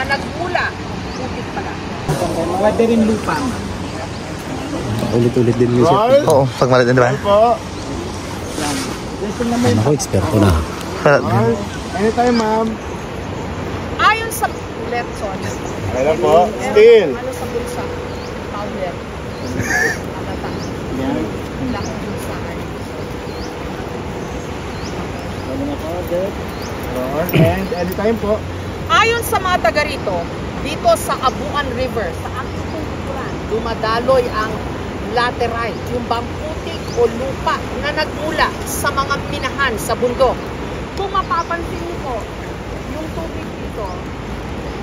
nagmula. Putik pala. Pwede rin lupa. Ulit-ulit din music. Oo, pag malit din, di ba? Ako, eksperto na. Anytime, ma'am. Ayon sa Letson. Ayan po. Still. Ano sa bulsa? Powder. Alata. Lang bulsa. And anytime po. Ayon sa mga taga rito, dito sa Abuan River, sa aking tungkulan, dumadaloy ang laterite, yung bang putik o lupa na nagmula sa mga minahan sa bundok. Kung mapapansin niyo po, yung tubig dito,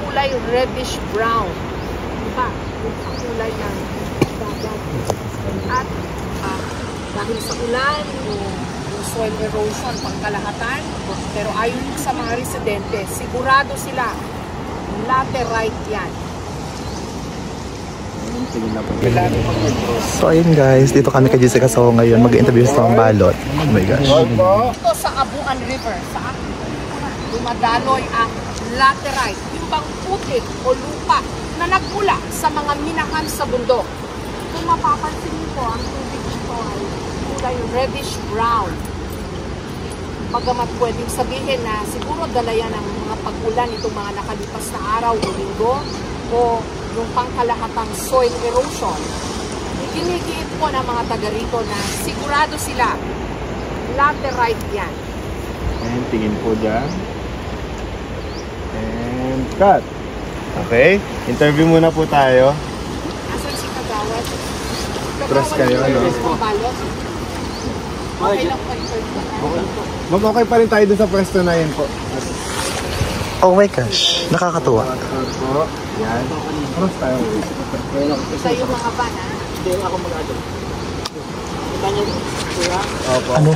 kulay reddish brown. Diba? Yung sa kulay ng dagat. At dahil sa ulan, yung soil erosion, pangkalahatan, pero ayon sa mga residente, sigurado sila, laterite yan. So ayun guys, dito kami kay Jessica So ngayon mag-interview sa Mambalot. Oh my gosh. Dito sa Abuan River, sa aking tungkulan, dumadaloy ang laterite, yung bang putik o lupa na nagmula sa mga minahan sa bundok. Kung mapapansin niyo po, ang tubig nito ay kulay reddish brown. Bagamat pwedeng sabihin na siguro dala yan ng mga pag-ulan itong mga nakalipas na araw o linggo o yung pangkalahatang soil erosion. Ginigiit po ng mga taga rito na sigurado sila laterite yan. And tingin po dyan. And cut. Okay. Interview muna po tayo. Asan si Kagawad? Trust kayo, ano? Okay lang po interview. Mag-okay pa rin tayo dun sa pwesto na yun po. Oh my gosh, nakakatuwa. Po. Yan. Cross tayo. Isa yung mga van, ha? Hindi ako mag-adot. Opo. Ano?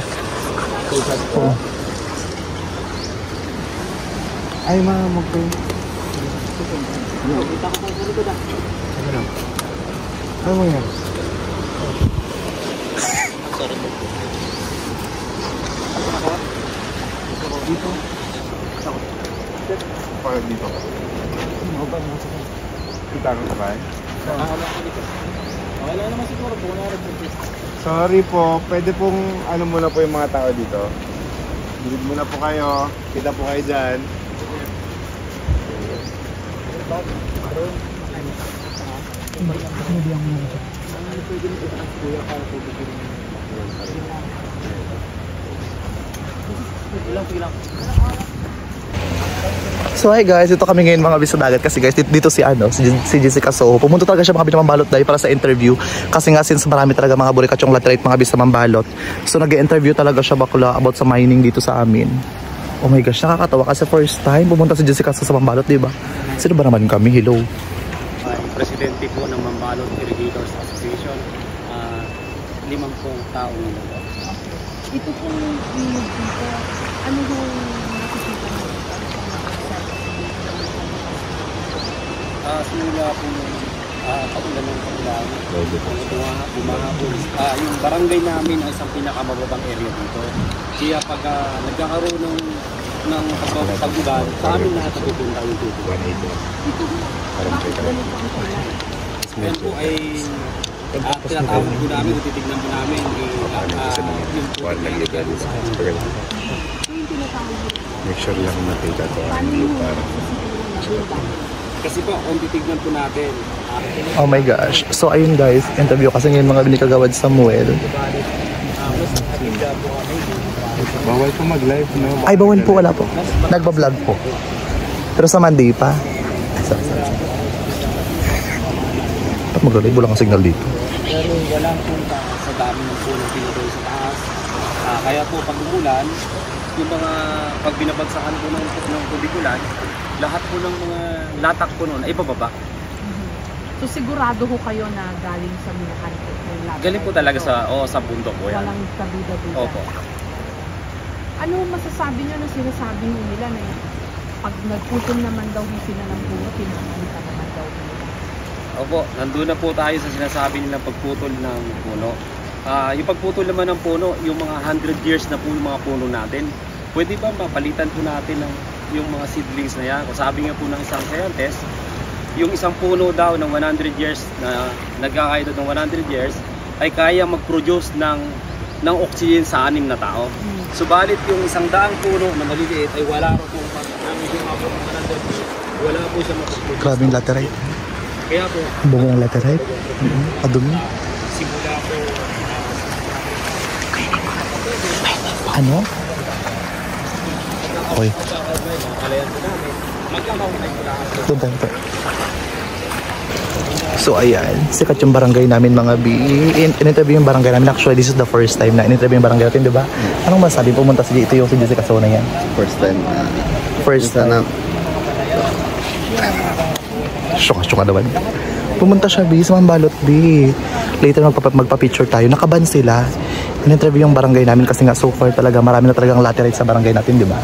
Oo. Ay, mag-pay. Ano mo yan? Dito. Para dito. Kita ko sa bahay. Okay lang naman siguro po. Sorry po, pwede pong ano muna po yung mga tao dito. Bilid muna po kayo. Kita po kayo dyan. So hi guys, ito kami ngayon mga bisa dagat kasi guys dito si si Jessica So. Pumunta talaga siya mga bisa Mambalot dahil para sa interview kasi nga since marami talaga mga burikachong laterite mga bisa Mambalot. So nag-interview talaga siya bakla about sa mining dito sa amin. Oh my gosh, nakakatawa kasi first time pumunta si Jessica So sa Mambalot, di ba? Sino ba naman kami? Hello. Presidente po ng Mambalot Irrigators Association. 5 tao nila. Ito po yung dito, ano yung nakikita mo? Simula po paulan ng paulan. Bumahapon. Yung barangay namin ay isang pinakamababang area dito. Kaya pag nagkakaroon ng pag-ulan, sa amin lahat napupunta yung tubig. Bakit ganito ang kulay? Yan po ay tinatawag po namin, titignan po namin yung tubig. Make sure lang nakita ko Paano yung Kasi po, kung titignan po natin. Oh my gosh. So ayun guys, interview kasi ngayon mga binikagawad Samuel. bawal po mag-live, no? Ay bawal po, wala po. Nagba-vlog po. Pero sa Monday pa. Ba't mag-live? Wala kang signal dito. Pero walang punta sa dami ng punong pinatuloy sa taas. Kaya po pag umulan, yung mga pag binabagsakan po ng tubig ulan, lahat po ng mga latak po noon ay bababa. So sigurado ho kayo na galing sa minahan po? Galing po talaga sa bundok po yan. Walang kabida-bida? Opo. Ano masasabi nyo na sinasabi nila na pag nagputol naman daw sila ng puno, pinakita naman daw nila? Opo, nandun na po tayo sa sinasabi nilang pagputol ng puno. Yung pagputol naman ng puno, yung mga 100 years na po yung mga puno natin, pwede ba mapalitan po natin ng yung mga seedlings na yan. Kung sabi nga po ng isang scientist, yung isang puno daw ng 100 years na nagkakaedad ng 100 years ay kaya mag-produce ng oxygen sa 6 na tao. Subalit yung isang daang puno na maliliit ay wala rin po wala po siya mag-produce. Grabe yung laterite. Kaya po, Bunga ng laterite. Padumi. simula po Ano? Okay. Doon tayo. So ayan, sikat yung barangay namin mga B. In-interview yung barangay namin. Actually, this is the first time na in-interview yung barangay natin, di ba? Anong masabi? Pumunta si ito yung si Jessica Soho na yan. First time. First time. Syuka naman. Pumunta siya B sa Mambalot B. Later magpa-picture tayo. Nakaban sila. In-interview yung barangay namin kasi nga so far talaga marami na talagang laterite sa barangay natin, di ba?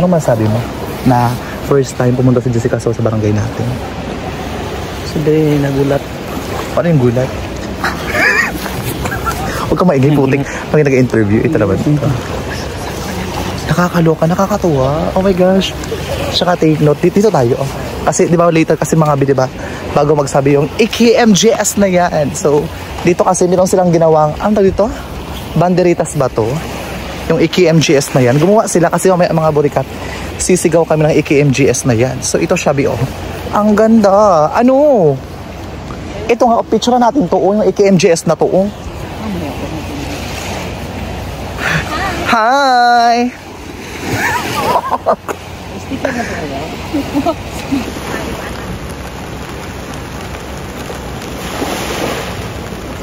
Anong masabi mo? Na first time pumunta si Jessica Soho sa barangay natin. Sabi, nagulat. Paano yung gulat? Huwag ka maingay putik pag nag-interview. Ito naman ito. Nakakaloka, nakakatuwa. Oh my gosh. Tsaka take note. Dito tayo. Oh. Kasi di ba later kasi mga di ba bago magsabi yung EKMGS na yan. So dito kasi meron silang ginawang ano dito? Banderitas ba to? Yung EKMGS na yan. Gumawa sila kasi mga burikat. Sisigaw kami ng EKMGS na yan. So ito siya oh. Ang ganda. Ano? Ito nga, picture natin to. Yung EKMGS na to. Hi!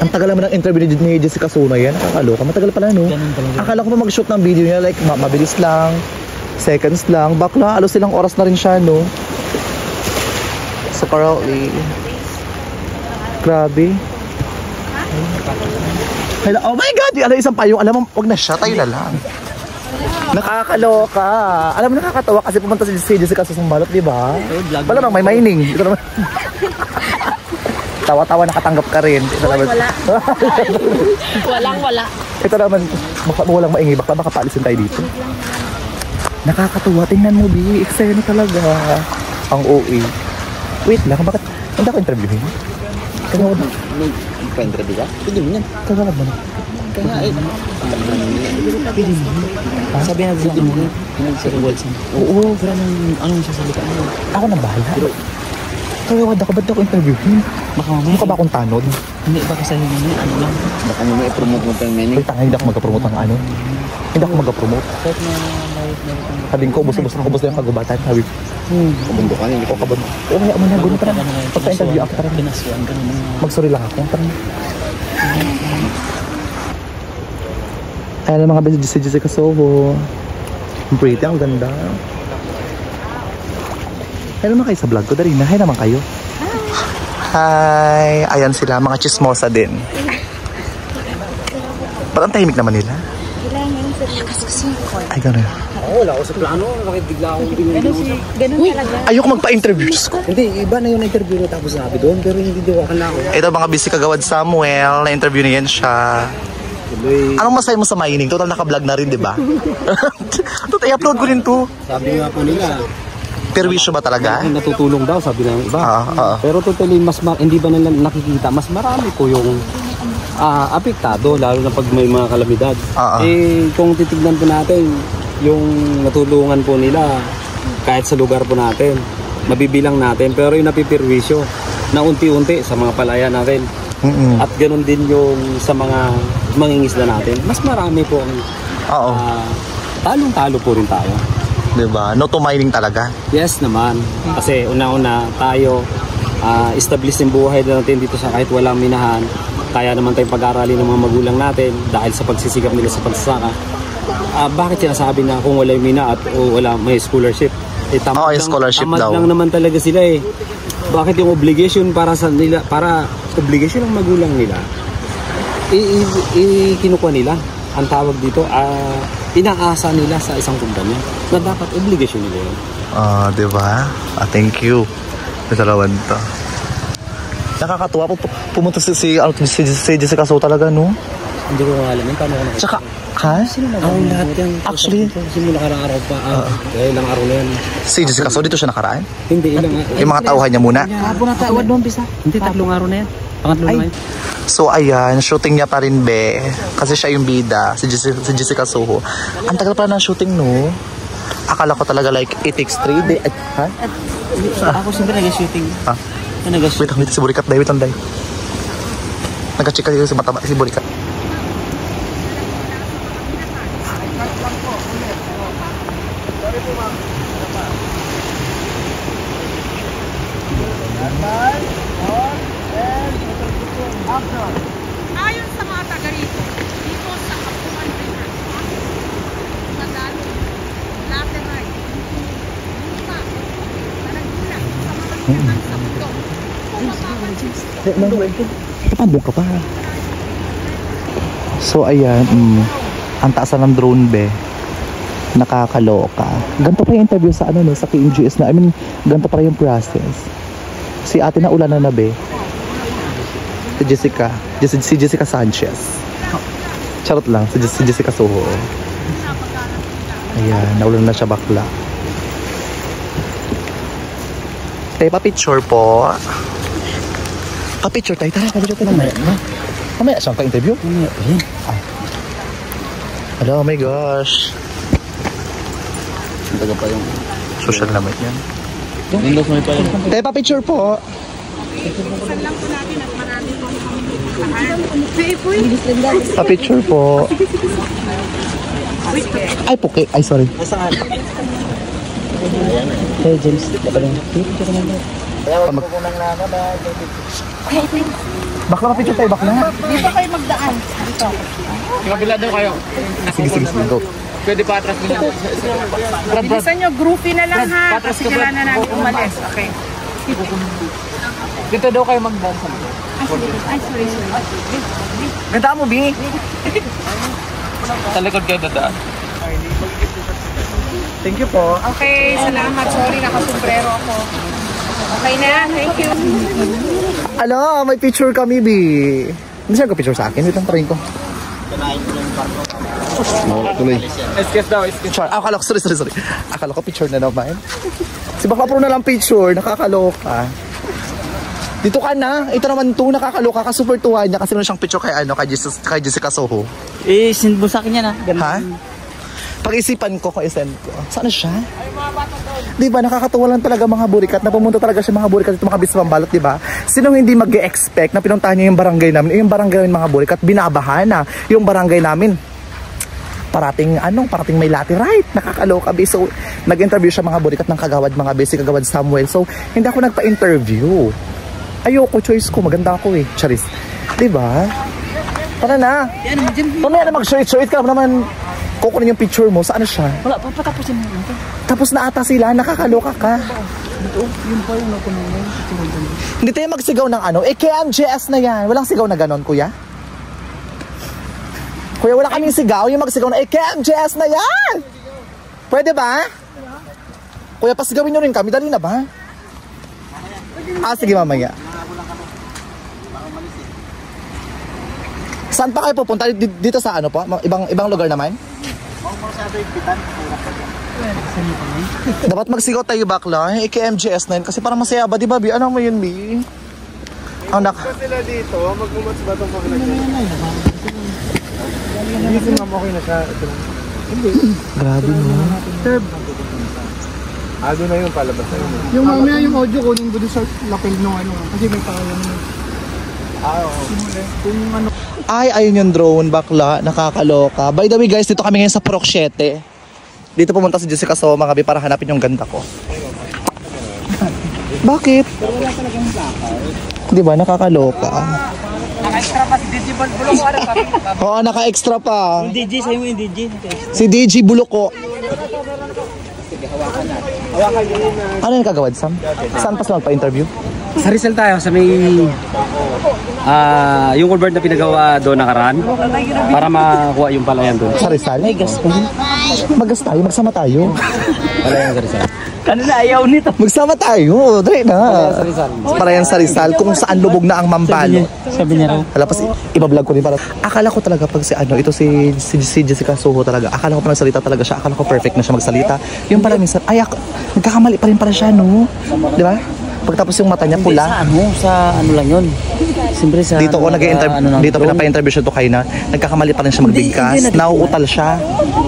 Ang tagal naman ng interview ni Jessica Soho na yan. Nakakaloka. Matagal pala, no? Akala ko pa mag-shoot ng video niya. Like, mabilis lang. Seconds lang. Bakla, alos silang oras na rin siya, no? So currently, grabe. Hello, oh my God! Alam, isang payong. Alam mo, wag na siya. Tayo na lang. Nakakaloka. Alam mo, nakakatawa kasi pumunta si Jessica sa Mambalot, di ba? Wala nang may mining. Ito naman. Tawa-tawa, nakatanggap ka rin. Ito naman. Walang-wala. Ito naman, walang maingay. Baka makapalisin tayo dito. Nakakatuwa. Tingnan mo, B. Eksena talaga. Ang OA. Wait lang, bakit? Hindi ako interviewin. Kaya wala. Pa-interview ka? Pwede mo yan. Kaya wala ba na? Kaya eh. Pwede mo. Sabi na dito mo. Sir Wilson. Oo. Pero anong sasalita mo? Ako na bahala. Kaya wala ka, ba't ako interviewin? Baka mamaya. Mukha ba akong tanod? Hindi, baka sa'yo naman. Ano lang. Baka mamaya i-promote mo pa yung menu. Wait, hindi ako mag-promote ng ano. Hindi ako mag-promote. Kahit na Sabihin ko, ubos na yung kagubatan. Sabi, Kabundo ka niya. o kabon. O kaya mo na, gano'n pa rin. Pagka-interview ako, parang pinasuan ka naman. mag-sorry lang ako. Parang... Ayan ang mga si Jessica Soho. Ang pretty, ang ganda. Ayan naman kayo sa vlog ko, Darina. Hi naman kayo. Hi! Ayan sila, mga chismosa din. Parang tahimik naman nila. Ay, gano'n. Oo, wala ako sa plano. Bakit bigla akong binigyan? Ganun talaga. Ayoko magpa-interview. Diyos ko. Hindi, iba na yung na-interview na tapos sabi doon. Pero hindi daw ako na ako. Ito mga busy kagawad Samuel. Na-interview na yan siya. Anong masaya mo sa mining? Total naka-vlog na rin, di ba? Total, i-upload ko rin to. Sabi nga po nila. Perwisyo ba talaga? Natutulong daw, sabi ng iba. Oo. Pero totally, hindi ba nila nakikita? Mas marami po yung apektado, lalo na pag may mga kalamidad. Eh, kung titignan po natin, yung natulungan po nila, kahit sa lugar po natin, mabibilang natin. Pero yung napipirwisyo, na unti-unti sa mga palaya natin. At ganun din yung sa mga mangingisda natin. Mas marami po ang talong-talo po rin tayo. Diba? No to mining talaga. Yes naman. Kasi una-una tayo establish yung buhay natin dito sa kahit walang minahan. Kaya naman tayong pag-aaralin ng mga magulang natin dahil sa pagsisikap nila sa pagsasaka. Bakit sinasabi na kung wala yung mina at wala may scholarship? Tamad scholarship daw. Lang naman talaga sila eh. Bakit yung obligation para sa nila, para obligation ng magulang nila, kinukuha nila. Ang tawag dito, inaasa nila sa isang kumpanya na dapat obligation nila yun. Diba? Thank you. Masalawan to. Nakakatuwa po pumunta si Jessica Soho talaga, no? Hindi ko alam yun. Paano ako nakita? Tsaka, ha? Ang lahat yan. Actually, simula nakarang araw pa. Ilang araw na yan. si Jessica So, dito siya nakaraan? Hindi, ilang Yung mga tauhan niya muna? Hapon na tawad doon, Pisa. Hindi, 3 araw na yan. Pangatlo na yan. So, ayan, shooting niya pa rin, be. Kasi siya yung bida, si Jessica Soho. Ang tagal pa ng shooting, no? Akala ko talaga like, it takes 3 days. Ha? Ako siyempre nag-shooting. Ha? Wait, si Burikat, wait lang, day. Nag-check kasi si mataba, si Burikat. Ayon sa mga taga rito, dito sa Abuan River, dumadaloy, laterite, lupa, na nagmula sa mga pinang sa mundo. Napambok ka pa. So, ayan, ang taas ng drone, be. Nakakaloka. Ganito pa yung interview sa ano, no, sa KMGS na, ganito pa yung process. Si ate na ulan na, be. Si Jessica Sanchez. Charot lang, si Jessica Soho. Ayan, naulan na siya bakla. Tayo pa-picture po. Pa-picture tayo, tara, pa-picture tayo. Mamaya siyang pa-interview? Hello, oh my gosh. Taga pa yung Social naman yan. Windows mo pa yun. Tayo pa-picture po. Buksan lang po natin at marami pong Pa-picture po. Ay, puke. Ay, sorry. Hey, James. Bakla pa-picture tayo, bakla. Dito kayo magdaan. Dito. Kabila daw kayo. Sige, go. Pwede pa atras nila. Bilisan nyo, groupie na lang ha. Kasi kailangan na namin umalis. Okay. Dito daw kayo mag-dance. Ay, sorry. Ganda mo, Bi. Sa likod kayo dadaan. Thank you po. Okay, salamat. Sorry, nakasumbrero ako. Okay na, thank you. Ano, may picture kami, Bi. Hindi siya ka-picture sa akin. Wait lang, tarayin ko. Tuloy. Excuse daw, excuse. Akala ko, sorry. Akala ko picture na naman. Si Bakla Pro na lang picture, nakakaloka. Dito ka na, ito naman to, nakakaloka ka, super tuwa niya kasi meron siyang picture kay Jessica Soho. Send mo sa akin yan, ha? Ha? Pag-isipan ko kung isend ko. Saan siya? Diba, nakakatuwa lang talaga mga burikat, na pumunta talaga siya mga burikat dito mga Bisa Pambalot, diba? Sinong hindi mag-expect na pinuntahan niya yung barangay namin? Yung barangay namin mga burikat, binabahan na yung barangay namin. Parating may laterite, nakakaloka, be. So, nag-interview siya mga burikat ng kagawad, mga basic kagawad Samuel. So, hindi ako nagpa-interview. Ayoko, choice ko, maganda ako eh. Charis. Diba? Tara na. Pamaya na mag-short ka naman. Kukunin yung picture mo. Saan siya? Wala, papatapusin mo natin. Tapos na ata sila, nakakaloka ka. Yun pa yung nakunin. Hindi tayo magsigaw ng ano. KMJS na yan. Walang sigaw na ganon, kuya? Kuya, wala kaming sigaw. Yung magsigaw na, KMJS na yan! Pwede ba? Kuya, pasigawin nyo rin kami. Dali na ba? Sige, mamaya. Saan pa kayo pupunta? Dito sa ano po? Ibang lugar naman? Dapat magsigaw tayo bakla. KMJS na yun. Kasi parang masaya ba? Diba, Bi? Ano mo yun, Bi? Ang sila dito, mag-umats ba itong pagkakasya? Hindi ko naman okay na siya. grabe mo. Doon na yun, palabas na yun. Yung mamaya yung audio kunin ko doon sa lapel nung ano. Kasi may pakaya naman. Oo. Kung ano. Ay, ayun yung drone, bakla. Nakakaloka. By the way, guys, dito kami ngayon sa Purok 7. Dito pumunta si Jessica So, mga Bi, para hanapin yung ganda ko. Bakit? Pero wala talagang plaka. Di ba, nakakaloka. Naka-extra pa si DJ Buloko. Oo, naka-extra pa. Yung DJ, sa'yo mo yung DJ. Si DJ Buloko. Ano yung kagawad, Sam? Saan pa sila magpa-interview? Sa Rizal tayo, sa may yung culvert na pinagawa doon nakaraan para makuha yung palayan doon. Sa Rizal? May gas pa. Mag-gas tayo, magsama tayo. Palayan sa Rizal. Kanina ayaw nito. Magsama tayo, dre na. Sa Rizal. Para yan sa Rizal, kung saan lubog na ang mambalot. Sabi niya raw. Tapos ibablog ko din para. Akala ko talaga pag si ito si Jessica Soho talaga. Akala ko pa nagsalita talaga siya. Akala ko perfect na siya magsalita. Yung pala minsan, nagkakamali pa rin pala siya, no? Di ba? Pagtapos yung mata niya pula. Sa ano lang yun. Siyempre sa Dito ko nag-interview, dito pinapa-interview siya to kay na. Nagkakamali pa rin siya magbigkas. Nauutal siya.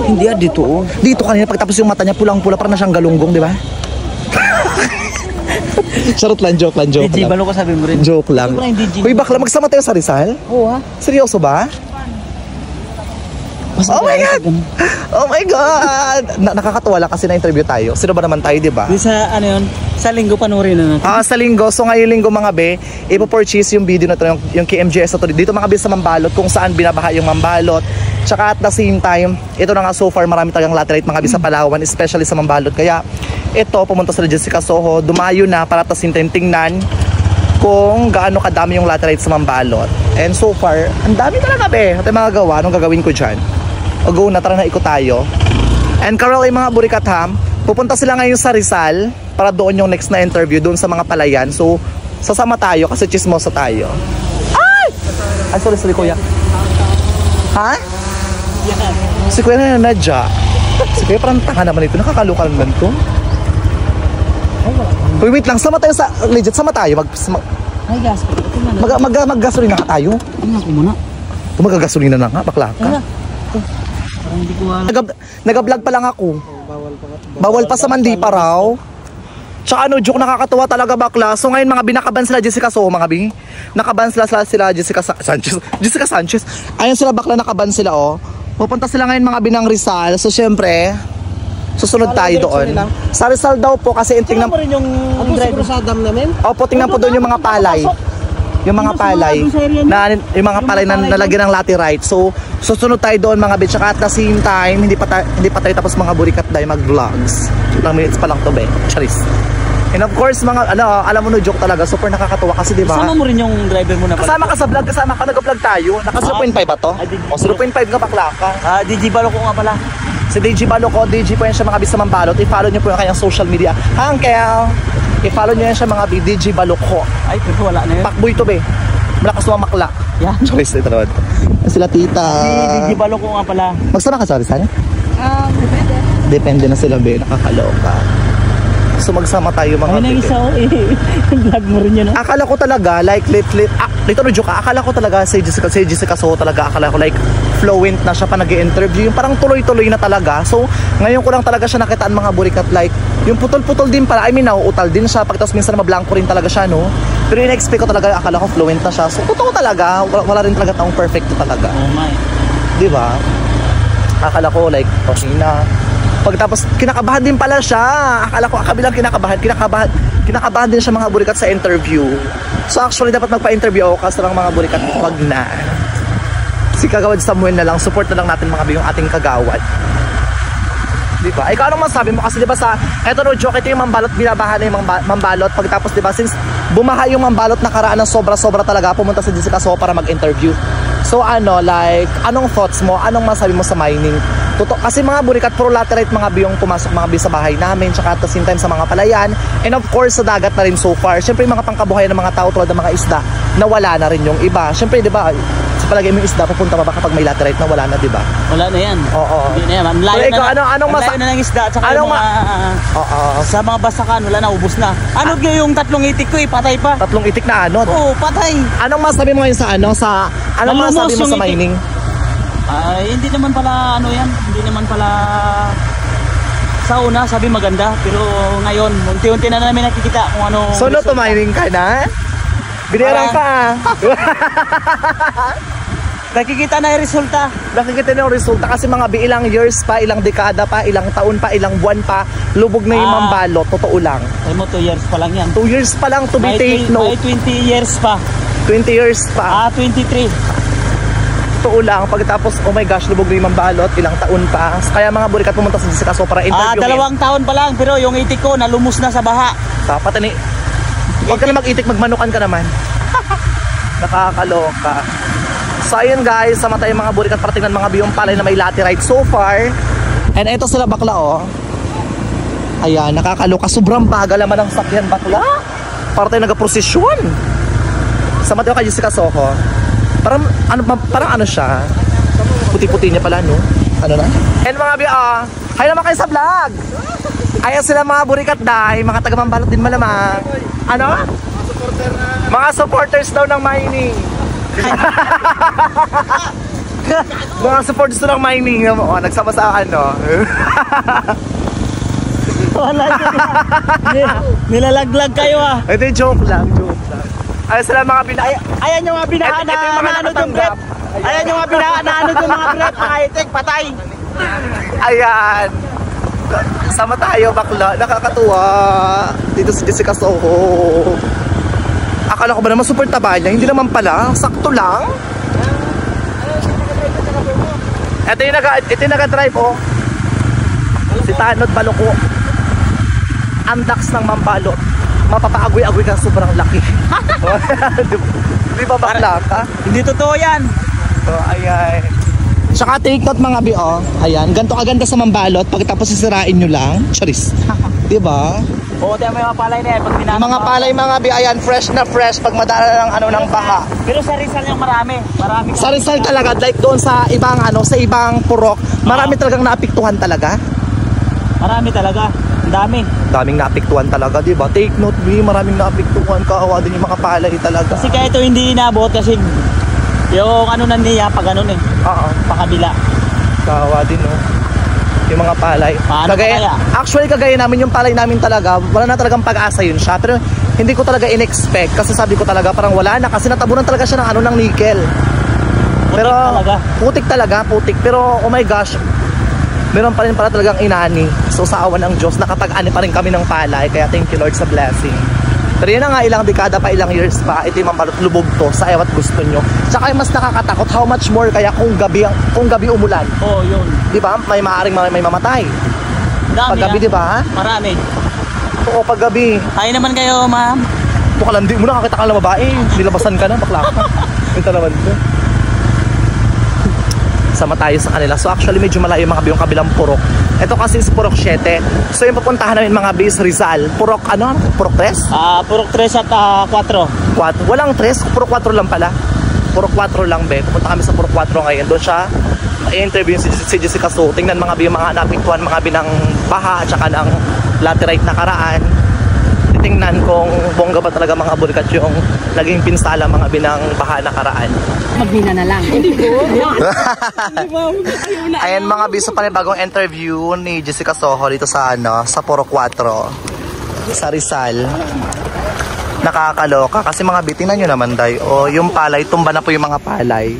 Hindi dito. Dito kanina pagtapos yung mata niya pulang-pula para na siyang galunggong, di ba? Charot lang, joke lang. DJ Balo ko sabi mo rin. Joke lang. Uy, bakla, magsama tayo sa Rizal? Oo ha. Seryoso ba? Oh my God! Oh my God! Nakakatuwa lang kasi na-interview tayo. Sino ba naman tayo, di ba? Sa ano yun? Sa linggo panoorin na natin. Sa linggo. So ngayong linggo mga be, ipo-purchase yung video na ito, yung KMGS na to. Dito mga be sa Mambalot, kung saan binabaha yung Mambalot. Tsaka at the same time, ito na nga so far marami talagang laterite mga be sa Palawan, especially sa Mambalot. Kaya ito, pumunta sa Jessica Soho, dumayo na para at the same time tingnan kung gaano kadami yung laterite sa Mambalot. And so far, ang dami talaga be. At yung mga gawa, anong gagawin ko dyan? O go na, tara na ikot tayo. And Carol ay mga burikat ham, pupunta sila ngayon sa Rizal para doon yung next na interview doon sa mga palayan. So sasama tayo kasi chismosa tayo. Ay sorry kuya. Ha? Si kuya na nadya. Si kuya parang tanga naman ito. Nakakalukan naman ito. Wait lang, sama tayo sa legit, sama tayo. Ay gas. Mag-gasolina ka tayo. Ano ko muna? Mag-gasolina na nga, bakla ka. Hindi ko alam. Nag-vlog pa lang ako. Bawal pa sa mandi pa raw. Tsaka joke, nakakatuwa talaga bakla. So ngayon mga binakaban sila Jessica Soho mga bi. Nakaban sila Jessica Sanchez. Ayun sila bakla, nakaban sila Pupunta sila ngayon mga binang Rizal. So syempre, susunod tayo doon. Sa Rizal daw po kasi tingnan mo rin yung driver sa dam namin? Opo, tingnan po doon yung mga palay. Yung mga palay na nalagyan ng laterite. So susunod tayo doon mga bitch. At the same time, hindi pa tayo tapos mga burikat dahil mag-vlogs. 2 minutes pa lang to be. Charis. And of course mga alam mo joke talaga, super nakakatuwa kasi di ba? Kasama mo rin yung driver mo na pala. Kasama ka sa vlog, kasama ka, nag-vlog tayo. Naka 0.5 ba to? O 0.5 nga bakla ka. DJ Balo ko nga pala. Si DJ Balo ko, DJ po yan siya mga bisa Mambalot. I-follow niyo po yung kanyang social media. Uncle! I-follow niyo yan siya mga DJ Balo ko. Ay, pero wala na yun. Pakboy to be. Malakas mo makla. Yeah. Choice ito naman. Sila tita. DJ Balo ko nga pala. Magsama ka sa Rizal? Depende. Depende na sila be, nakakaloka. So magsama tayo mga ay, isa vlog mo rin yun. Akala ko talaga like dito joke ka. Akala ko talaga si Jessica Soho talaga, akala ko like fluent na siya pa nag-i-interview, yung parang tuloy-tuloy na talaga. So ngayon ko lang talaga siya nakitaan mga burikat, like yung putol-putol din pala. I mean nauutal din siya, pagkatapos minsan mablanko rin talaga siya, no? Pero in-expect ko talaga, akala ko fluent na siya. So totoo talaga, wala rin talaga taong perfect talaga. Oh my. Di ba? Akala ko like okay na. Pagtapos kinakabahan din pala siya. Akala ko kabilang kinakabahan din siya mga burikat sa interview. So actually dapat magpa-interview ako kasi lang mga burikat, wag na. Si Kagawad Samuel na lang, support na lang natin mga yung ating kagawad. Di ba? Ikaw anong masabi mo kasi di ba sa eto joke, ito yung Mambalot, binabaha na yung Mambalot. Pagtapos di ba since bumaha yung Mambalot, nakaraan ng sobra-sobra talaga, pumunta si Jessica Soho para mag-interview. So like anong thoughts mo? Anong masabi mo sa mining? Kasi mga burikat, puro laterite mga biyong pumasok mga biyo sa bahay namin, tsaka at the same time sa mga palayan, and of course sa dagat na rin so far. Siyempre yung mga pangkabuhayan ng mga tao tulad ng mga isda, nawala na rin yung iba. Siyempre di ba, sa palagay mo yung isda, pupunta pa ba kapag may laterite, nawala na, di ba? Wala na yan. Oo. Hindi na yan. Malayo na ng isda, tsaka yung mga sa mga basakan, wala na, ubos na. Anod yung 3 itik ko patay pa. 3 itik na anod? Oo, patay. Anong masabi mo ngayon sa anong masabi mo sa mining? Hindi naman pala hindi naman pala sa una sabi maganda, pero ngayon unti-unti na namin nakikita kung ano. So to mining ka na? Binayaran ka nakikita na yung resulta. Nakikita na yung resulta kasi mga ilang years pa, ilang dekada pa, ilang taon pa, ilang buwan pa, lubog na yung Mambalot, totoo lang. Ay mo 2 years pa lang yan. 2 years pa lang to be take note. May 20 years pa. 20 years pa. 23. Totoo lang, pagkatapos oh my gosh, lubog na yung Mambalot, ilang taon pa. Kaya mga burikat pumunta sa Jessica Soho para interview. 2 taon pa lang, pero yung itik ko nalumos na sa baha. Dapat huwag ka na mag-itik, magmanukan ka naman. Nakakaloka. So ayun guys, sama tayo mga burikat para tingnan mga biyong palay na may laterite so far. And eto sila bakla Ayan, nakakaloka. Sobrang bagal naman ang sakyan, bakla. Para tayo nag-prosesyon. Sa Mateo kay Jessica Soho. Parang ano siya. Puti-puti niya pala, no? Ano na? And mga biya, hi naman kayo sa vlog. Ayan sila mga burikat dahil mga taga-Mambalot din malamang. Ano? Mga supporters daw ng mining. Mga supporters daw ng mining. Oh, nagsama sa ano. Wala nilalaglag kayo ah. Ito yung joke lang. Ayan sila mga Ayan yung mga binahan na ano yung grep. Ayan yung mga binahan na ano yung mga grep. Pakaitik, patay. Ayan. Sama tayo, bakla. Nakakatuwa. Dito si Jessica Soho. Akala ko ba naman super taba niya? Hindi naman pala. Sakto lang. Ito yung nag-drive, oh. Si Tanod Baloko. Andax ng Mambalot. Mapapaagoy-agoy ka, sobrang laki. Di ba bakla ka? Hindi totoo yan. So, ayan. Tsaka take note mga bi, oh. Ayan, ganito kaganda sa Mambalot. Pagkatapos sisirain nyo lang. Charis. Diba? Oo, tayo may mga palay na yan. Pag Mga palay mga bi, ayan, fresh na fresh pag madala ng ano ng baha. Pero sa Rizal yung marami. Sa Rizal talaga, like doon sa ibang ano, sa ibang purok, marami talagang naapektuhan talaga. Marami talaga. Ang dami. Daming naapektuhan talaga, di ba? Take note, bi, maraming naapektuhan. Kaawa din yung mga palay talaga. Kasi kaya ito hindi inabot kasi yung ano na niya pag ganun eh. Oo. Pakabila. Kaawa din, no? Yung mga palay. Paano kaya? Actually, kagaya namin yung palay namin talaga, wala na talagang pag-asa yun siya. Pero hindi ko talaga in-expect kasi sabi ko talaga parang wala na kasi natabunan talaga siya ng ano ng nickel. Pero talaga. Putik. Pero oh my gosh, meron pa rin pala talagang inani. So sa awan ng Diyos, nakapag-ani pa rin kami ng palay. Kaya thank you Lord sa blessing. Pero yun na nga, ilang dekada pa, ilang years pa, ito yung Mambalot, lubog to sa ewat gusto nyo. Tsaka yung mas nakakatakot, how much more kaya kung gabi umulan. Oo, yun. Di ba? May maaaring may mamatay. Dami Pag gabi, di ba? Marami. Oo, pag gabi. Tayo naman kayo, ma'am. Ito ka lang, di mo nakakita ka lang babae. Nilabasan ka na, bakla ka. Ito naman ko. Sama tayo sa kanila. So actually medyo malayo mga yung kabilang purok. Ito kasi is Purok 7. So yung papuntahan namin mga base Rizal. Purok ano? Purok 3? Purok 3 at 4. Walang 3, Purok 4 lang pala. Purok 4 lang be. Pupunta kami sa Purok 4 ngayon. Doon siya i-interview si Jessica Soho. Tingnan mga yung mga napiktuhan mga binang baha at saka ng laterite na karaan. Tingnan kung bongga ba talaga mga burikat yung naging pinsala mga binang baha na karaan. Magbina na lang. Hindi ko. Ayan mga biso pa rin bagong interview ni Jessica Soho dito sa ano, sa Purok 4 sa Rizal. Nakakaloka kasi mga bitingnan nyo naman day. O yung palay, tumba na po yung mga palay.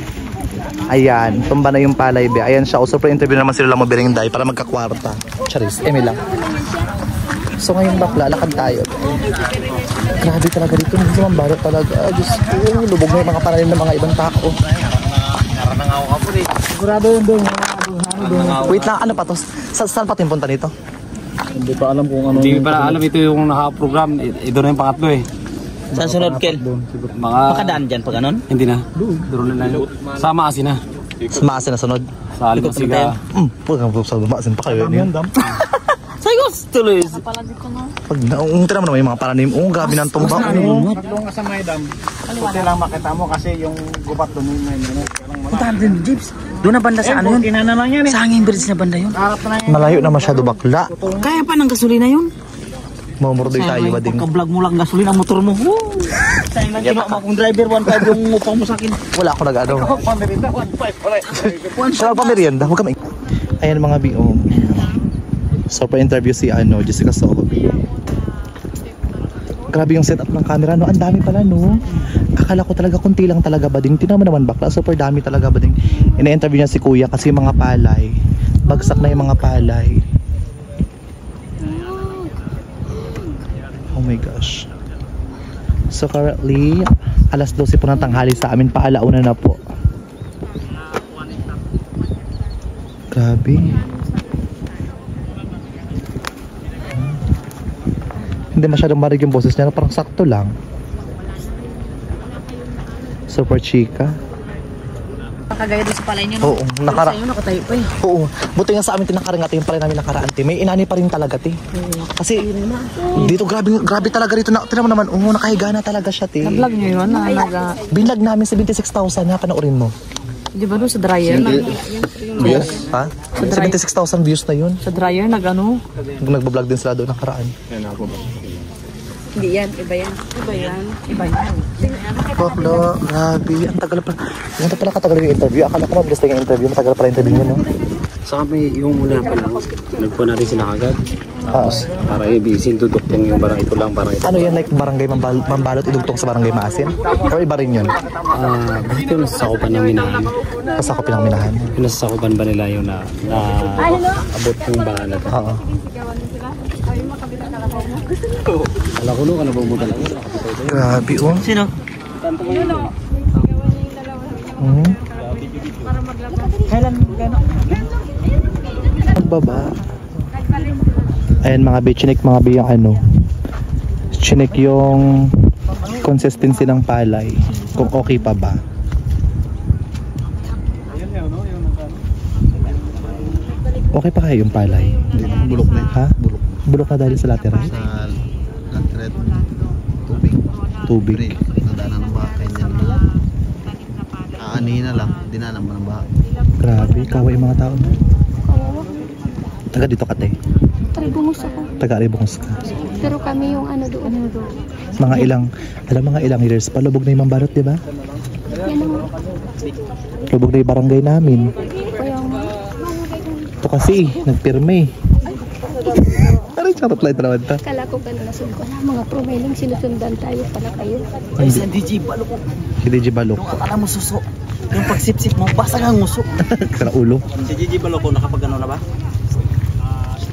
Ayan, tumba na yung palay be. Ayan siya. O super interview naman sila mo biring day para magkakwarta. Charis, eme lang. So ngayon bakla, lakad tayo. Grabe talaga dito, hindi naman Mambalot talaga. Diyos ko, lubog na yung mga panalim ng mga ibang tao. Naranangaw ka po eh. Sigurado yun doon. Wait lang, ano pa to? Saan pa yung punta nito? Hindi pa alam kung ano. Hindi pa alam ito yung naka-program. Ito na yung pangatlo eh. Sa sunod, Kel. Mga... Makadaan dyan pag ganun? Hindi na. Doon na yun. Sa Maasin na. Sa Maasin na sunod? Sa Alimasiga. Sa Maasin pa kayo. Sayos tuloy. Pag naungtira mo naman yung mga paranim, grabe ng tumba. Tatlong sa may dam. Puti lang makita mo kasi yung gubat doon may Puntahan din, Jeeps. Doon na banda sa ano yun? Ina na lang yan eh. Sa hanging bridge na banda yun. Harap na yan. Malayo na masyado bakla. Kaya pa ng gasolina yun? Mamurdoy tayo ba din? Pagka-vlog mo lang gasolina ang motor mo. Sayang lang kinuha mo akong driver, 1.5 yung upang mo sa akin. Wala ako nag-ano. Pamerinda, 1.5. Wala pa merienda. Huwag kami. Ayan mga biong. So pa interview si Jessica Soho. Grabe yung setup ng camera, no? Ang dami pala, no? Akala ko talaga kunti lang talaga bading. Tingnan mo naman bakla, super dami talaga bading. Ina-interview niya si Kuya kasi yung mga palay. Bagsak na yung mga palay. Oh my gosh. So currently, alas 12 po ng tanghali sa amin, paalauna na po. Grabe. Hindi masyadong marig yung boses niya, parang sakto lang. Super chika. Nakagaya doon sa palay niyo. Oo, Sa'yo nakatayo pa eh. Oo, buti nga sa amin tinakaring natin yung palay namin nakaraan, te. May inani pa rin talaga, te. Kasi dito grabe talaga rito. Tinan mo naman, nakahiga na talaga siya, te. Na-vlog niyo yun? Binlag namin 76,000 na, panoorin mo. Di ba doon sa dryer? Yes. Ha? 76,000 views na yun. Sa dryer nag-ano? Nagbablog din sila doon nakaraan. Hindi yan, iba yan. Iba yan. Iba yan. Bakla, grabe. Ang tagal pa. Ganito pala katagal yung interview. Akala ko mabilis na yung interview. Matagal pala yung interview niya, no? Sa kami, yung muna pa lang, nagpo natin sila kagad. Tapos, para ibisin, dudukting yung barang ito lang, barang ito. Ano yan, like barangay Mambalot, idugtong sa barangay Maasin? O iba rin yun? Bakit yung nasasakupan ng minahan? Kasakopin ang minahan? Yung nasasakupan ba nila yung na abot ng bahala? Oo. Alam ko no, ka nabubo talaga. Grabe, oh. Sino? Kailan gano'n? Magbaba. Ayan mga chinik mga yung ano. Chinik yung consistency ng palay. Kung okay pa ba. Okay pa kaya yung palay? Bulok na. Ha? Bulok na dahil sa lateral? Sa lateral, Tubig. nadaanan ng baha. Kanya na. Aanihin na lang. Dinanan mo ng baha. Grabe, kaway mga tao. Taga dito ka, te? Aribungos ako. Taga Aribungos ka. Pero kami yung ano doon. Mga ilang years pa. Lubog na yung Mambalot, di ba? Yan ang Lubog na yung barangay namin. kaya nga. Ito kasi, nagpirme. Aray, charot lang ito naman ito. Kala ko gano'n nasun ko na mga promeling sinusundan tayo pala kayo. Ay, sa DJ Balok. Si DJ Balok. Yung akala mo suso. Yung pagsip-sip mo, basa kang nguso. Sa ulo. Si DJ Balok, nakapag-ano na ba?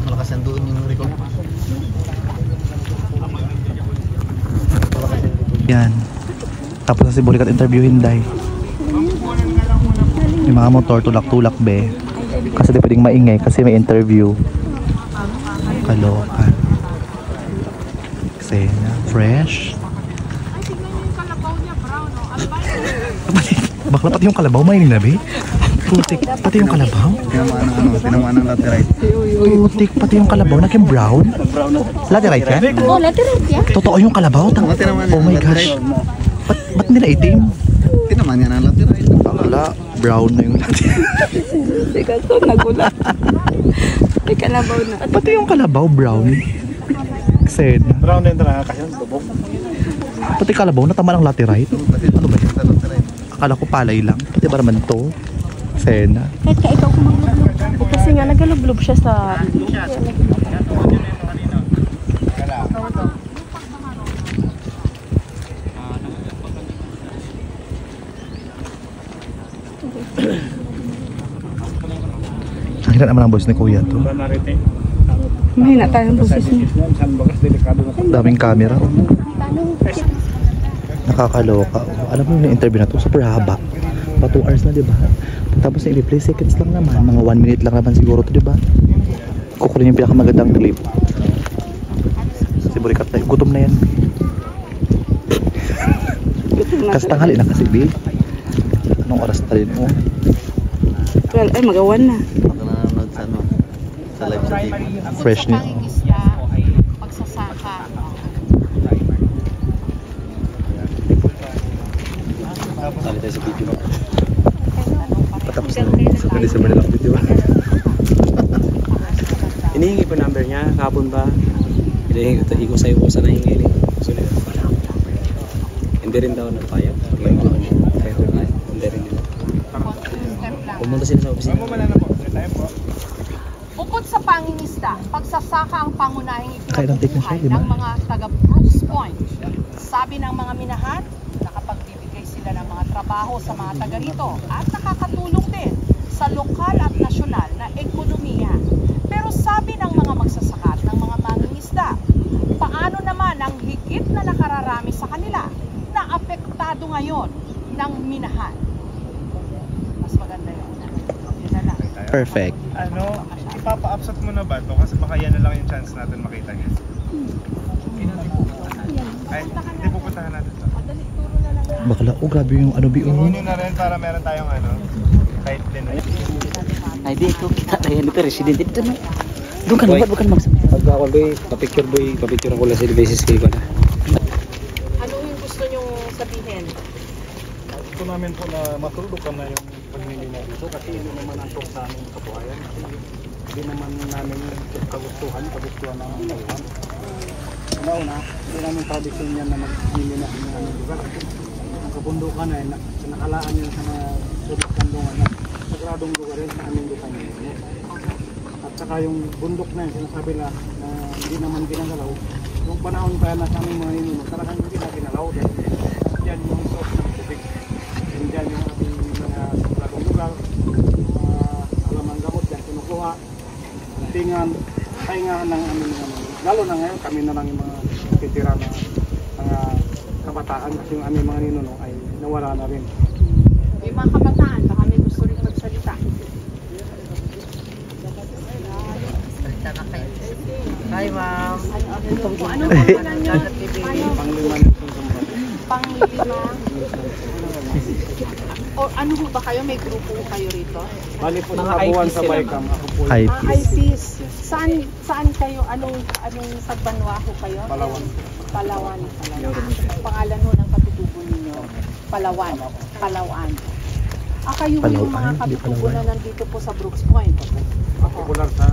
Malakas yan doon yung record. Yan. Tapos na si Burikat interviewin, day. Yung mga motor, tulak-tulak, be. Kasi di pwedeng maingay kasi may interview. Kalokan. Xena, fresh. Bakla pati yung kalabaw, maingay na, be. Putik, pati yung kalabaw. Tinamaan ng laterite. Putik, pati yung kalabaw, naging brown. Laterite ka? Oh, lateral yan. Totoo yung kalabaw? Oh my gosh. Ba't nila itim? Tinamaan yan ang laterite. Bakla, brown na yung laterite. Teka, so nagulat. May kalabaw na. Pati yung kalabaw, brown. Xena. Brown din talaga kasi yung bubok. Pati kalabaw, natama ng laterite. Ano ba yun? Akala ko palay lang. Pati ba naman to? Xena. Kahit ka ikaw kumaglublob. Kasi nga nagalublob siya sa... Nakita naman ang boss ni Kuya to. Mahina tayong boses niya. Daming camera. Nakakaloka. Alam mo yung interview na to, super haba. Pa 2 hours na, diba? Tapos na i-replay seconds lang naman. Mga 1 minute lang naman siguro to, diba? Kukunin yung pinakamagandang clip. Si Burikat na, gutom na yan. Kasi tanghali na kasi, babe. Anong oras na rin mo? Well, ay, magawan na. Nanonood sa ano? Sa live sa TV. Fresh niya. Pagsasaka. Sali tayo sa video. Patapos na. Sa December na lang video. Hinihingi ko number niya, kahapon ba? Hinihingi ko sa'yo ko sana hingi. Sulit. Hindi rin daw nagpayag. Hindi rin nila. Pumunta sila sa opisina. Bukod sa pangingisda, pagsasaka ang pangunahing Kailang take na siya, ikinabubuhay di ba? ng mga taga Brooks Point. Sabi ng mga minahan, nakapagbibigay sila ng mga trabaho sa mga taga rito at nakakatulong din sa lokal at nasyonal na ekonomiya. Pero sabi ng mga magsasaka at ng mga mangingisda, paano naman ang higit na nakararami sa kanila na apektado ngayon ng minahan? Mas maganda yun. Yun na lang. Perfect. Ano, ipapa-upsat mo na ba ito? Kasi baka yan na lang yung chance natin makita niya. Ay, hindi pupuntahan natin ito. Bakla, oh grabe yung ano bi. Kunin na rin para meron tayong ano, kahit din. Ay, dito kita tayo dito resident dito no. Doon ka na bukan magsabi. Pag ako boy, papicture ko lang sa basis ko na. Ano yung gusto nyo sabihin? Gusto namin po na matulukan na yung pagnininaw dito kasi hindi naman ang sa aming kabuhayan. Kasi hindi naman namin kagustuhan ng kabuhayan. Una, hindi namin tradisyon yan na magnininaw ng aming lugar. Ang kabundukan ay nakalaan yun sa mga sulit kandungan na sagradong lugar rin sa aming lugar nila. At saka yung bundok na yun, sinasabi na hindi naman ginagalaw. Yung panahon pa na sa aming mga ninuno, talagang hindi na ginalaw. Diyan yung source ng tubig. Diyan yung ating mga sagradong lugar, alamang gamot dyan, kinukuha, tingan, pahingahan ng aming mga. Lalo na ngayon, kami na lang yung mga titira na mga kabataan kasi yung aming mga ninuno ay nawala na rin. Yung mga kabataan, baka may gusto rin magsalita. Hi ma'am. Ano pangalan nyo? Panglima. O ano ho ba kayo? May grupo kayo rito? Bali po sa Kabuuan sa Baykam. Ako po yung IPs. Saan kayo? Anong sa Banwa ho kayo? Palawan. Palawan. Pangalan ho ng katutubo ninyo? Palawan. Kayo yung mga katutubo na nandito po sa Brooks Point. Popular sa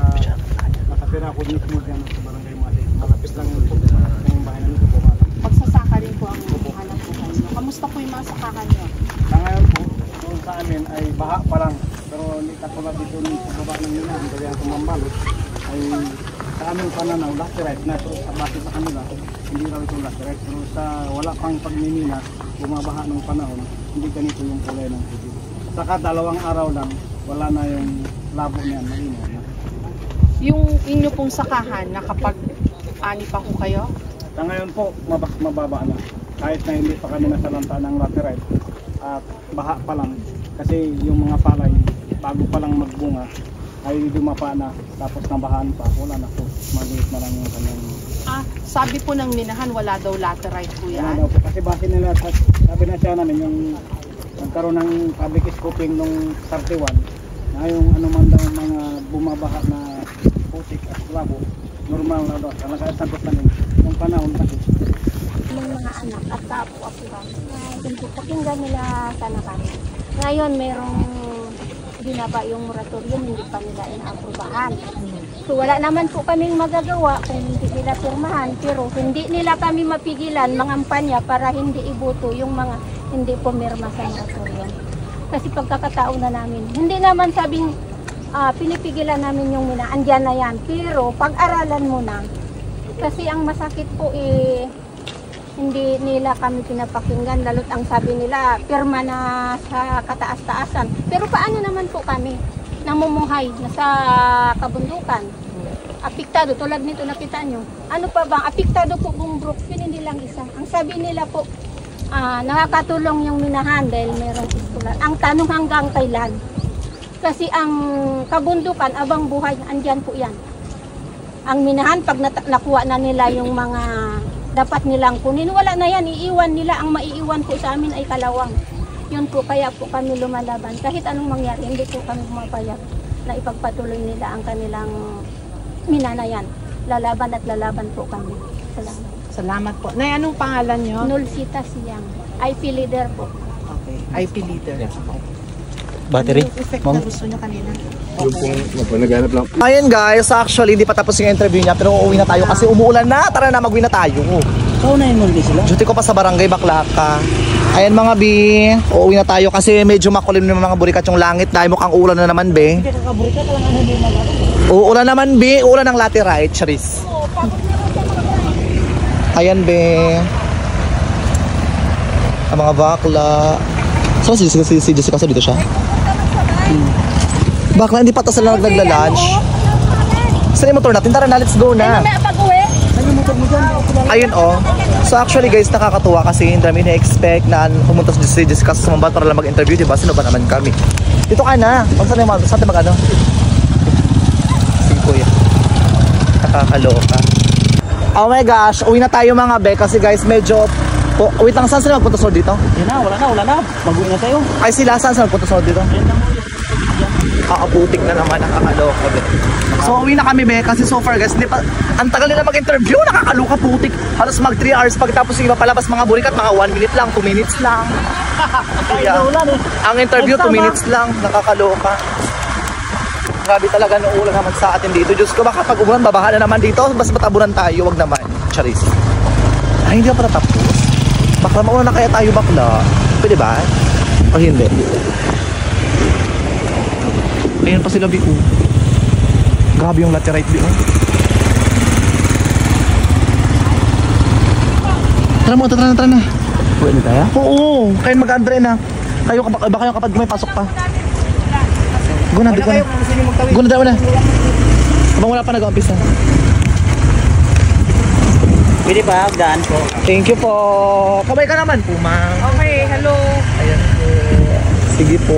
nakatira ko mismo dyan sa Barangay Mali. Malapit lang yung bahay na nito po. Pagsasaka rin po ang hanap po kayo. Kamusta po yung mga sakahan nyo? Sa ngayon po, doon sa amin ay baha pa lang. Pero hindi katulad dito sa baba ng nila, ang kaya tumambalot, ay sa aming pananaw, laterite na ito, sa base sa kanila, hindi raw ito laterite. Pero sa wala pang pagninina, bumabaha ng panahon, hindi ganito yung kulay ng tubig. Saka 2 araw lang, wala na yung labo niyan, malinaw na. Yung inyo pong sakahan, nakapag-ani pa ho kayo? Sa ngayon po, mababa na. Kahit na hindi pa kami nasalanta ng laterite at baha pa lang. Kasi yung mga palay, bago pa lang magbunga, ay dumapa na. Tapos nabahaan pa, wala na po. Maliit na lang yung kanyang... Sabi po ng minahan, wala daw laterite po yan? Wala daw po. Kasi base nila, sabi na siya namin, yung nagkaroon ng public scoping nung 31, na yung ano man daw mga bumabaha na putik at labo, normal na daw. Nakasagot namin yung panahon kasi. Ng mga anak at kaapo-apuran na pakinggan nila sana kami. Ngayon merong binaba yung moratorium, hindi pa nila inaaprubahan. So wala naman po kaming magagawa kung hindi nila pirmahan, pero hindi nila kami mapigilan mangampanya para hindi iboto yung mga hindi pumirma sa moratorium. Kasi pagkakatao na namin, hindi naman sabing pinipigilan namin yung andyan na yan, pero pag-aralan mo na. Kasi ang masakit po hindi nila kami pinapakinggan, lalo't ang sabi nila, pirma na sa kataas-taasan. Pero paano naman po kami namumuhay nasa kabundukan? Apektado, tulad nito nakita nyo. Ano pa bang, apektado po buong Brooksville, hindi lang isa. Ang sabi nila po, nakakatulong yung minahan dahil merong iskolar. Ang tanong hanggang kailan? Kasi ang kabundukan, abang buhay, andyan po yan. Ang minahan, pag nakuha na nila yung mga dapat nilang kunin, wala na yan, iiwan nila. Ang maiiwan po sa amin ay kalawang. Yun po, kaya po kami lumalaban. Kahit anong mangyari, hindi po kami mapayag na ipagpatuloy nila ang kanilang minanayan. Lalaban at lalaban po kami. Salamat. Salamat po. Nay, anong pangalan nyo? Nulsita Siyang. IP leader po. Okay, IP leader. Battery? Ano yung effect na gusto nyo kanina? Yung pong naghanap lang. Ayan guys, actually hindi pa tapos yung interview niya pero uuwi na tayo kasi umuulan na. Tara na, mag-uwi na tayo. Kaunahin mo rin sila? Duty ko pa sa barangay Baklaka. Ayan mga B, uuwi na tayo kasi medyo makulim ng mga burikat yung langit dahil mukhang uulan na naman B. Hindi kakaburikat, alam ano hindi magagawa. Uulan naman B, uulan ng laterite, charis. Ayan B. Ang mga bakla. Saan si Jessica? Dito siya? Bakla, hindi pa ito sila nagla-lunch. Saan yung motor natin? Tara na, let's go na. Ayun oh. So actually guys, nakakatuwa kasi hindi namin na-expect na pumunta si Jessica sa Sumambal para lang mag-interview, diba? Sino ba naman kami? Dito ka na. Saan tayo mag-ano? Sige kuya. Nakakaloka. Oh my gosh, uwi na tayo mga be kasi guys medyo Oh, wait lang, saan sila magpunta sa dito? Yan na, wala na. Mag-uwi na tayo. Ay sila, saan sila magpunta sa dito? Putik na naman, nakakaloka. So uwi na kami be, kasi so far guys, ang tagal nila mag-interview, nakakaloka putik. Halos mag 3 hours pagkatapos yung iba palabas mga burikat, mga 1 minute lang, 2 minutes lang. Yeah. Ang interview 2 minutes lang, nakakaloka. Grabe talaga ng ulan naman sa atin dito. Diyos ko, baka pag umulan, babaha na naman dito. Basta matabunan tayo, wag naman. Charis. Ay, hindi pa natapos. Bakla, mauna na kaya tayo bakla. Pwede ba? O hindi? Ayun pa sila, Biko. Grabe yung laterite, Biko. Tara na. Pwede tayo? Oo, kayo mag-andre na. Baka kayo kapag may pasok pa. Guna daw na. Abang wala pa nag-umpisa. Pwede ba? Daan po. Thank you po. Kabay ka naman po, ma'am. Okay, hello. Ayan po. Sige po.